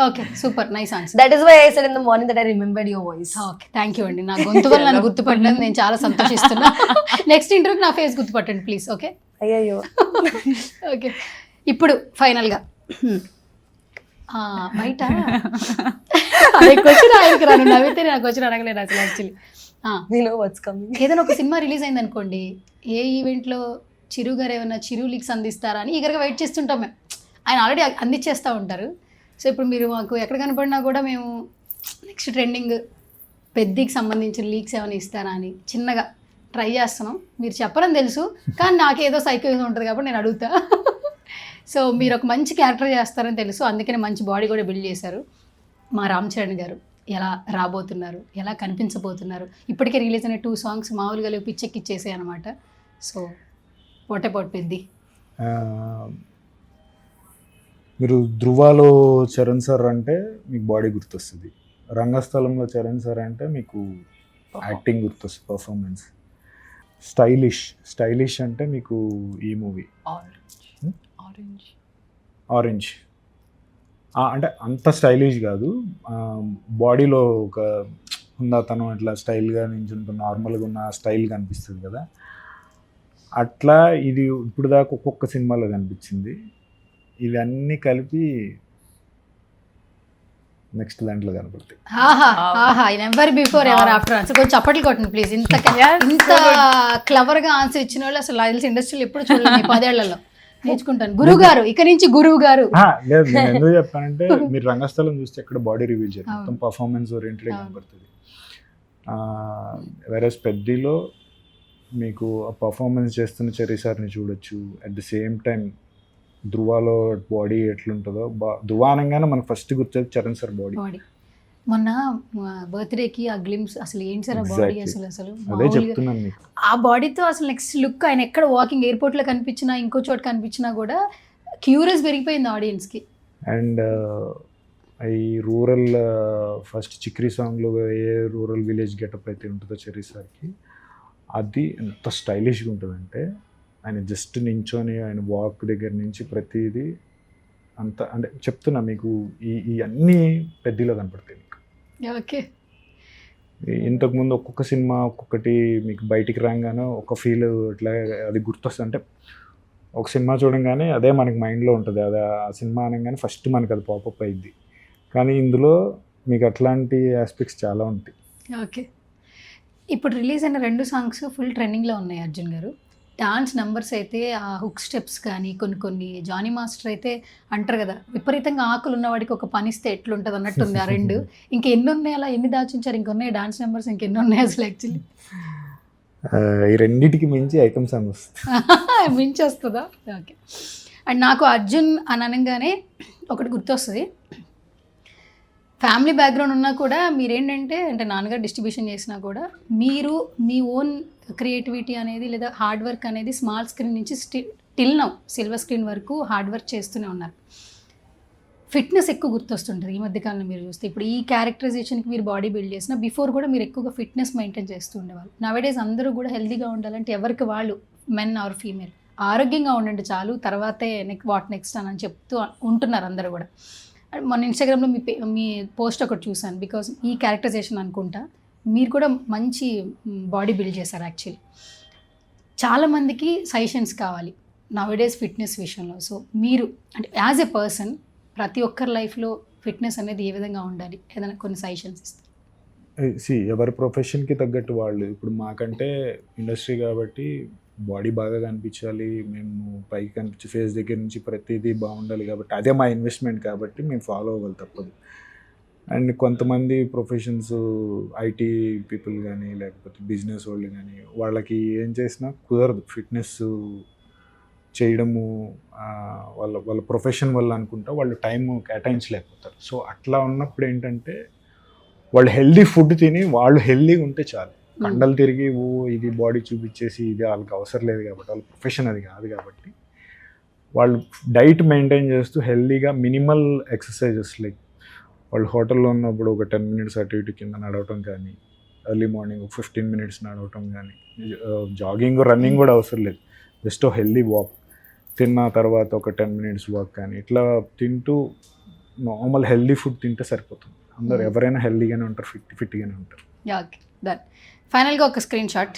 Okay, super, nice answer. That is why I said in the morning that I remembered your voice. Okay, thank you అండి. నా గొంతు వల్ల నన్ను గుర్తుపట్టలేదు, నేను చాలా సంతోషిస్తున్నా. నెక్స్ట్ ఇంటర్వ్యూకి నా ఫేస్ గుర్తుపట్టండి ప్లీజ్. ఓకే అయ్యో. ఓకే, ఇప్పుడు ఫైనల్గా బయట అదే క్వశ్చన్ ఆయనకి రాను, నవ్వితే నాకు క్వశ్చన్ అడగలేదు అసలు actually. We know what's coming. ఏదైనా ఒక సినిమా రిలీజ్ అయింది అనుకోండి, ఏ ఈవెంట్లో చిరు గారు ఏమైనా చిరు లీక్స్ అందిస్తారా అని ఈగర్గా వెయిట్ చేస్తుంటాం మేము. ఆయన ఆల్రెడీ అందించేస్తూ ఉంటారు. సో ఇప్పుడు మీరు మాకు ఎక్కడ కనపడినా కూడా మేము నెక్స్ట్ ట్రెండింగ్ పెద్దకి సంబంధించిన లీక్స్ ఏమైనా ఇస్తారా అని చిన్నగా ట్రై చేస్తున్నాం. మీరు చెప్పరని తెలుసు, కానీ నాకేదో సైకో ఉంటుంది కాబట్టి నేను అడుగుతా. సో మీరు ఒక మంచి క్యారెక్టర్ చేస్తారని తెలుసు, అందుకనే మంచి బాడీ కూడా బిల్డ్ చేశారు. మా రామ్ చరణ్ గారు ఎలా రాబోతున్నారు, ఎలా కనిపించబోతున్నారు? ఇప్పటికే రిలీజ్ అయిన 2 songs మామూలుగా లేవు, పిచ్చెక్కిచ్చేసాయి అనమాట. So what about Peddi? మీరు ధృవాలో చరణ్ సార్ అంటే మీకు బాడీ గుర్తొస్తుంది, రంగస్థలంలో చరణ్ సార్ అంటే మీకు యాక్టింగ్ గుర్తొస్తుంది, పర్ఫార్మెన్స్. స్టైలిష్ అంటే మీకు ఈ మూవీ ఆరెంజ్. అంటే అంత స్టైలిష్ కాదు, బాడీలో ఒక హుందాతనం ఇట్లా స్టైల్గా నించుంటున్న నార్మల్గా ఉన్న స్టైల్ కనిపిస్తుంది కదా, అట్లా ఇది ఇప్పుడు దాకా ఒక్కొక్క సినిమాలో కనిపించింది. ఇవన్నీ కలిపి నెక్స్ట్ దాంట్లో కనపడతాయి. Ever before ever after answer. కొంచెం చప్పట్లు కొట్టండి ప్లీజ్. ఇంత క్లవర్గా ఆన్సర్ ఇచ్చిన వాళ్ళు అసలు తెలిసి ఇండస్ట్రీలో ఎప్పుడు చూడలేదు 10 ఏళ్లలో. నేర్చుకుంటాను. గురువు గారు, ఇక నుంచి గురువు గారు. లేదు, నేను ఎందుకు చెప్పానంటే మీరు రంగస్థలం చూస్తే ఎక్కడ బాడీ రివీల్ చేయరు, మొత్తం పర్ఫార్మెన్స్ ఓరియంటెడ్ కనపడుతుంది. వేరేస్ పెద్దలో మీకు ఆ పర్ఫార్మెన్స్ చేస్తున్న చెర్రీ సార్ని చూడొచ్చు. అట్ ది సేమ్ టైం ధృవాలో బాడీ ఎట్లుంటుందో, ధృవ అనగానే మనకు ఫస్ట్ గుర్తొచ్చేది చరణ్ సార్ బాడీ. మొన్న బర్త్డేకి ఆ గ్లిమ్స్ అసలు ఏంటి సార్ ఆ బాడీ, అసలు అదే చెప్తున్నాను మీకు. ఆ బాడీతో అసలు నెక్స్ట్ లుక్ ఆయన ఎక్కడ వాకింగ్ ఎయిర్పోర్ట్లో కనిపించినా ఇంకో చోట కనిపించినా కూడా క్యూరియస్ పెరిగిపోయింది ఆడియన్స్కి. అండ్ ఈ రూరల్ ఫస్ట్ చిక్రీ సాంగ్లో ఏ రూరల్ విలేజ్ గెటప్ అయితే ఉంటుందో చెర్రీ సార్కి, అది ఎంత స్టైలిష్గా ఉంటుందంటే ఆయన జస్ట్ నించొని ఆయన వాక్ దగ్గర నుంచి ప్రతిదీ అంత అంటే చెప్తున్నా మీకు, ఈ అన్నీ పెద్దలో కనపడతాయి మీకు. ఓకే, ఇంతకుముందు ఒక్కొక్క సినిమా ఒక్కొక్కటి మీకు బయటికి రాగానే ఒక ఫీల్ ఇట్లా అది గుర్తొస్తుంది. అంటే ఒక సినిమా చూడంగానే అదే మనకి మైండ్లో ఉంటుంది, అది ఆ సినిమా అనగానే ఫస్ట్ మనకి అది పాపప్ అయింది. కానీ ఇందులో మీకు అట్లాంటి ఆస్పెక్ట్స్ చాలా ఉంటాయి. ఓకే, ఇప్పుడు రిలీజ్ అయిన 2 songs ఫుల్ ట్రెండింగ్లో ఉన్నాయి అర్జున్ గారు. డాన్స్ నెంబర్స్ అయితే ఆ హుక్ స్టెప్స్ కానీ కొన్ని జానీ మాస్టర్ అయితే అంటారు కదా, విపరీతంగా ఆకులు ఉన్నవాడికి ఒక పనిస్తే ఎట్లుంటుంది అన్నట్టుంది ఆ 2. ఇంకెన్ని ఉన్నాయి, అలా ఎన్ని దాచించారు? ఇంకొన్నాయి డాన్స్ నెంబర్స్, ఇంకెన్ని ఉన్నాయి అసలు యాక్చువల్లీ? ఈ రెండింటికి మించి ఐటమ్ సాంగ్ వస్తుంది. మించి వస్తుందా? ఓకే. అండ్ నాకు అర్జున్ అని అనగానే ఒకటి గుర్తొస్తుంది. ఫ్యామిలీ బ్యాక్గ్రౌండ్ ఉన్నా కూడా మీరేంటంటే, అంటే నాన్నగారు డిస్ట్రిబ్యూషన్ చేసినా కూడా మీరు మీ ఓన్ క్రియేటివిటీ అనేది లేదా హార్డ్ వర్క్ అనేది స్మాల్ స్క్రీన్ నుంచి టిల్ నౌ సిల్వర్ స్క్రీన్ వరకు హార్డ్ వర్క్ చేస్తూనే ఉన్నారు. ఫిట్నెస్ ఎక్కువ గుర్తొస్తుంటుంది ఈ మధ్యకాలంలో మీరు చూస్తే. ఇప్పుడు ఈ క్యారెక్టరైజేషన్కి మీరు బాడీ బిల్డ్ చేసిన బిఫోర్ కూడా మీరు ఎక్కువగా ఫిట్నెస్ మెయింటైన్ చేస్తూ ఉండేవాళ్ళు. నవడేస్ అందరూ కూడా హెల్తీగా ఉండాలంటే ఎవరికి వాళ్ళు, మెన్ ఆర్ ఫీమేల్, ఆరోగ్యంగా ఉండండి చాలు, తర్వాతే నెక్స్ట్ అని చెప్తూ ఉంటున్నారు అందరూ కూడా. మొన్న ఇన్స్టాగ్రామ్లో మీ పోస్ట్ ఒకటి చూసాను, బికాజ్ ఈ క్యారెక్టరైజేషన్ అనుకుంటా మీరు కూడా మంచి బాడీ బిల్డ్ చేశారు యాక్చువల్లీ. చాలామందికి సజెషన్స్ కావాలి నవడేస్ ఫిట్నెస్ విషయంలో. సో మీరు అంటే యాజ్ ఎ పర్సన్ ప్రతి ఒక్కరి లైఫ్లో ఫిట్నెస్ అనేది ఏ విధంగా ఉండాలి, ఏదైనా కొన్ని సజెషన్స్ ఇస్తారు? ఎవరి ప్రొఫెషన్కి తగ్గట్టు వాళ్ళు. ఇప్పుడు మాకంటే ఇండస్ట్రీ కాబట్టి బాడీ బాగా కనిపించాలి, మేము పైకి కనిపించే ఫేస్ దగ్గర నుంచి ప్రతిదీ బాగుండాలి కాబట్టి అదే మా ఇన్వెస్ట్మెంట్ కాబట్టి మేము ఫాలో అవ్వాలి తప్పదు. అండ్ కొంతమంది ప్రొఫెషన్స్ ఐటీ పీపుల్ కానీ లేకపోతే బిజినెస్ వాళ్ళు కానీ వాళ్ళకి ఏం చేసినా కుదరదు ఫిట్నెస్ చేయడము, వాళ్ళ ప్రొఫెషన్ వల్ల అనుకుంటా వాళ్ళు టైం కేటాయించలేకపోతారు. సో అట్లా ఉన్నప్పుడు ఏంటంటే వాళ్ళు హెల్దీ ఫుడ్ తిని వాళ్ళు హెల్దీగా ఉంటే చాలు. కండలు తిరిగి ఇది బాడీ చూపించేసి ఇది వాళ్ళకి అవసరం లేదు కాబట్టి, వాళ్ళ ప్రొఫెషన్ అది కాదు కాబట్టి వాళ్ళు డైట్ మెయింటైన్ చేస్తూ హెల్దీగా మినిమల్ ఎక్సర్సైజెస్ లైక్ వాళ్ళు హోటల్లో ఉన్నప్పుడు ఒక 10 minutes అటు ఇటు కింద నడవటం కానీ, ఎర్లీ మార్నింగ్ ఒక 15 minutes నడవటం కానీ, జాగింగ్ రన్నింగ్ కూడా అవసరం లేదు, జస్ట్ హెల్దీ వాక్, తిన్న తర్వాత ఒక 10 minutes వాక్ కానీ, ఇట్లా తింటూ నార్మల్ హెల్దీ ఫుడ్ తింటే సరిపోతుంది. అందరు ఎవరైనా హెల్దీగానే ఉంటారు, ఫిట్గానే ఉంటారు. Okay done. ఫైనల్గా ఒక స్క్రీన్ షాట్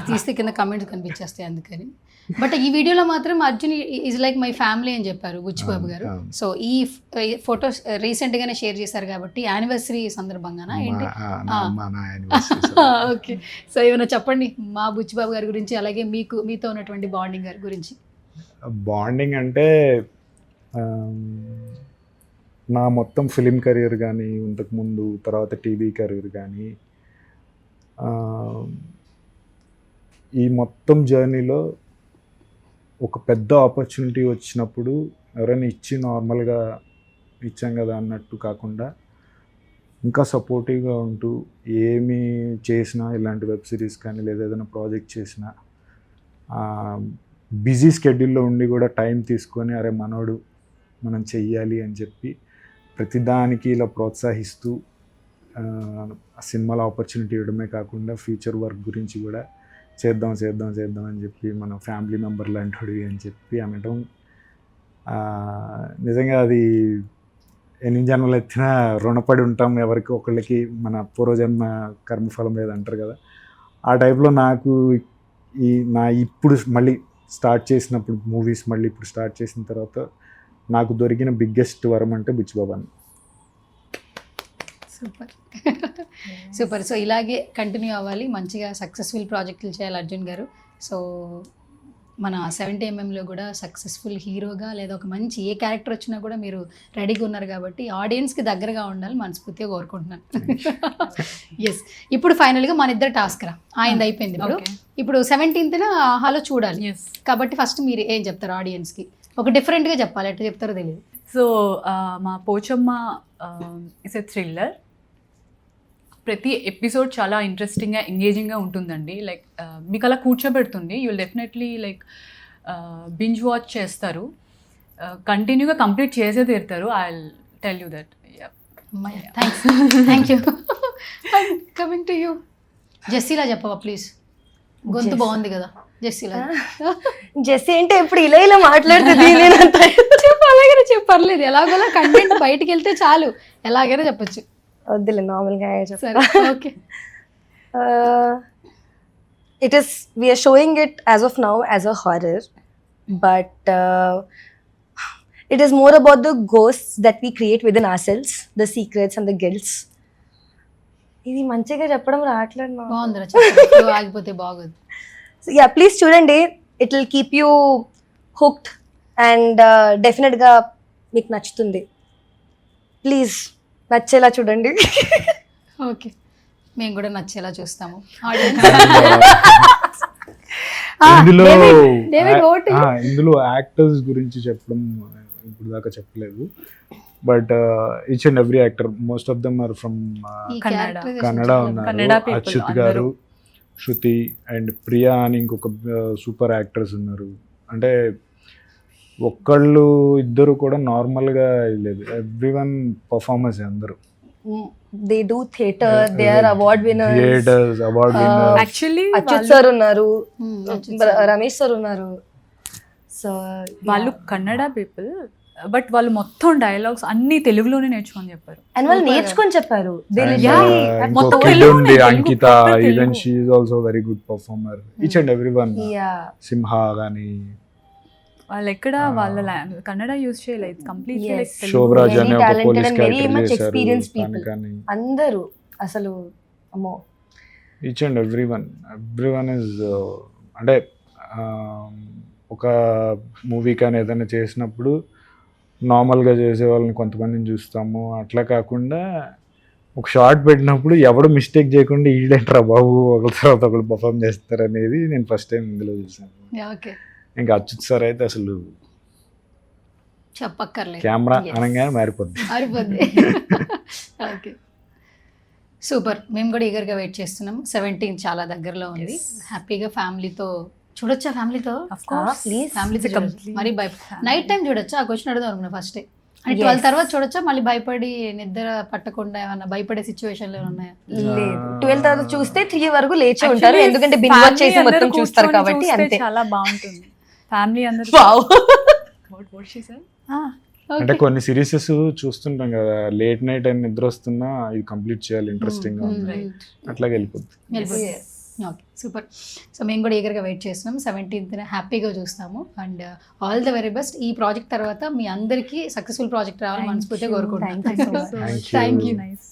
తీస్తే కింద కమెంట్స్ కనిపించేస్తాయి అందుకని. బట్ ఈ వీడియోలో మాత్రం Arjun is like my family అని చెప్పారు బుచ్చిబాబు గారు. సో ఈ ఫొటోస్ రీసెంట్గానే షేర్ చేశారు కాబట్టి యానివర్సరీ సందర్భంగానా ఏంటి? ఓకే, సో ఏమైనా చెప్పండి మా బుచ్చిబాబు గారి గురించి, అలాగే మీతో ఉన్నటువంటి బాండింగ్ గారి గురించి. బాండింగ్ అంటే నా మొత్తం ఫిలిం కెరీర్ కానీ, ఇంతకుముందు తర్వాత టీవీ కెరీర్ కానీ, ఈ మొత్తం జర్నీలో ఒక పెద్ద ఆపర్చునిటీ వచ్చినప్పుడు ఎవరైనా ఇచ్చి నార్మల్గా ఇచ్చాం కదా అన్నట్టు కాకుండా ఇంకా సపోర్టివ్గా ఉంటూ ఏమి చేసినా, ఇలాంటి వెబ్ సిరీస్ కానీ లేదా ఏదైనా ప్రాజెక్ట్ చేసినా బిజీ స్కెడ్యూల్లో ఉండి కూడా టైం తీసుకొని అరే మనోడు మనం చెయ్యాలి అని చెప్పి ప్రతిదానికి ఇలా ప్రోత్సహిస్తూ సినిమాలో ఆపర్చునిటీ ఇవ్వడమే కాకుండా ఫ్యూచర్ వర్క్ గురించి కూడా చేద్దాం అని చెప్పి మన ఫ్యామిలీ మెంబర్ లాంటి అని చెప్పి అనటం నిజంగా అది ఎన్ని జన్మలు ఎత్తినా రుణపడి ఉంటాం ఎవరికి ఒకళ్ళకి, మన పూర్వజన్మ కర్మఫలం లేదంటారు కదా. ఆ టైప్లో నాకు ఇప్పుడు మళ్ళీ స్టార్ట్ చేసినప్పుడు మూవీస్ మళ్ళీ ఇప్పుడు స్టార్ట్ చేసిన తర్వాత నాకు దొరికిన బిగ్గెస్ట్ వరం అంటే బుచ్చిబాబు అని. సూపర్. సో ఇలాగే కంటిన్యూ అవ్వాలి, మంచిగా సక్సెస్ఫుల్ ప్రాజెక్టులు చేయాలి అర్జున్ గారు. సో మన 70mm కూడా సక్సెస్ఫుల్ హీరోగా లేదా ఒక మంచి ఏ క్యారెక్టర్ వచ్చినా కూడా మీరు రెడీగా ఉన్నారు కాబట్టి ఆడియన్స్కి దగ్గరగా ఉండాలి మనస్ఫూర్తిగా కోరుకుంటున్నాను. ఎస్, ఇప్పుడు ఫైనల్గా మన ఇద్దరు టాస్క్ రా ఆయన అయిపోయింది. ఇప్పుడు 17th ఆహాలో చూడాలి కాబట్టి ఫస్ట్ మీరు ఏం చెప్తారు ఆడియన్స్కి? ఒక డిఫరెంట్గా చెప్పాలి, ఎట్లా చెప్తారో తెలియదు. సో మా పోచమ్మ ఇస్ ఎ థ్రిల్లర్. ప్రతి ఎపిసోడ్ చాలా ఇంట్రెస్టింగ్గా ఎంగేజింగ్గా ఉంటుందండి. లైక్ మీకు అలా కూర్చోబెడుతుంది. You will definitely like binge watch చేస్తారు, కంటిన్యూగా కంప్లీట్ చేసే తీరుతారు. I will tell you that. Thank you. Coming to you, జెస్సీలా చెప్పవా ప్లీజ్? గొంతు బాగుంది కదా జెస్సీలా. జెస్సీ అంటే ఎప్పుడు ఇలా మాట్లాడుతుంది. అలాగైనా చెప్పర్లేదు, ఎలాగోలా కంటెంట్ బయటికి వెళ్తే చాలు, ఎలాగైనా చెప్పచ్చు. వద్దులే, నార్మల్గా సరే. Okay, it is, we are showing it as of now as a horror, but it is more about the ghosts that we create within ourselves, the secrets and the guilts. ఇది మంచిగా చెప్పడం రావట్లేదు. బాగుందిరా, చెప్పు ఆగిపోతే బాగోదు. So yeah, please చూడండి, it will keep you hooked and డెఫినెట్గా మీకు నచ్చుతుంది. ప్లీజ్ నచ్చేలా చూడండి. ఓకే, మేము కూడా నచ్చేలా చూస్తాము. ఇందులో యాక్టర్స్ గురించి చెప్పడం ఇప్పుడు దాకా చెప్పలేదు, but each and every actor, most of them are from Kannada ఉన్నారు. అచ్యుత్ గారు, శృతి అండ్ ప్రియా అని ఇంకొక సూపర్ యాక్టర్స్ ఉన్నారు. అంటే ఒక్కళ్ళు ఇద్దరు కూడా నార్మల్గా లేదు, ఎవ్రీవన్ పర్ఫార్మెన్స్ అందరూ. They do theater, they are award winners. Theaters, award winners. Actually Achyut sir ఉన్నారు, రమేష్ సార్ ఉన్నారు. సో వాళ్ళు కన్నడ పీపుల్, బట్ వాళ్ళు మొత్తం డైలాగ్స్ అన్ని తెలుగులోనే నేర్చుకొని చెప్పారు. అండ్ వాళ్ళు నేర్చుకొని చెప్పారు. Ankita, even she is also very good performer. Each and everyone. Simha గానీ వాళ్ళు ఎక్కడ వాళ్ళ కన్నడ యూజ్ చేయలేదు, కంప్లీట్లీ లైక్ శోభరాజ్ అనే ఒక పోలీస్ క్యారెక్టర్ ఎక్స్పీరియన్స్ పీపుల్ అందరూ అసలు అమ్మో. ఈచ్ అండ్ ఎవ్రీవన్ ఇస్ అంటే ఒక మూవీ కానీ ఏదైనా చేసినప్పుడు నార్మల్గా చేసే వాళ్ళని కొంతమందిని చూస్తాము, అట్లా కాకుండా ఒక షార్ట్ పెట్టినప్పుడు ఎవడు మిస్టేక్ చేయకుండా ఈడేంట్రా బాబు ఒకరి తర్వాత ఒకరు పర్ఫామ్ చేస్తారు అనేది నేను ఫస్ట్ టైం ఇందులో చూసాను. ఇంకా అచ్యుత్ సార్ అయితే అసలు చెప్పక్కర్లేదు, కెమెరా అనగానే మారిపోద్ది. Okay, super. మేము కూడా ఈగర్గా వెయిట్ చేస్తున్నాం. 17 చాలా దగ్గరలో ఉంది. హ్యాపీగా ఫ్యామిలీతో చూడొచ్చా? ఫ్యామిలీతో ఫ్యామిలీతో మరి నైట్ టైం చూడొచ్చా? ఆ క్వశ్చన్ అడుగుదాం అనుకున్నా ఫస్ట్. అంటే 12 తర్వాత చూడొచ్చా? మళ్ళీ భయపడి నిద్ర పట్టకుండా ఏమన్నా భయపడే సిచ్యువేషన్లు ఏమైనా ఉన్నాయా? లేదు, 12 తర్వాత చూస్తే 3 వరకు లేచి ఉంటారు, ఎందుకంటే బింజ్ వాచ్ చేసి మొత్తం చూస్తారు కాబట్టి. అంతే, చాలా బాగుంటుంది. ఫ్యామిలీ అందరూ what she said? అంటే కొన్ని సిరీసెస్ చూస్తుంటాం కదా, లేట్ నైట్ అని నిద్ర వస్తున్నా ఇది కంప్లీట్ చేయాలి, ఇంట్రెస్టింగ్ గా ఉంది, అట్లాగే వెళ్ళిపోద్ది. Okay, super. సో మేము కూడా ఈగర్గా వెయిట్ చేస్తున్నాం. 17th హ్యాపీగా చూస్తాము. And all the very best. ఈ ప్రాజెక్ట్ తర్వాత మీ అందరికీ సక్సెస్ఫుల్ ప్రాజెక్ట్ రావాలని మనస్ఫూర్తిగా కోరుకుంటున్నాను. Thank you. Thank you. Nice.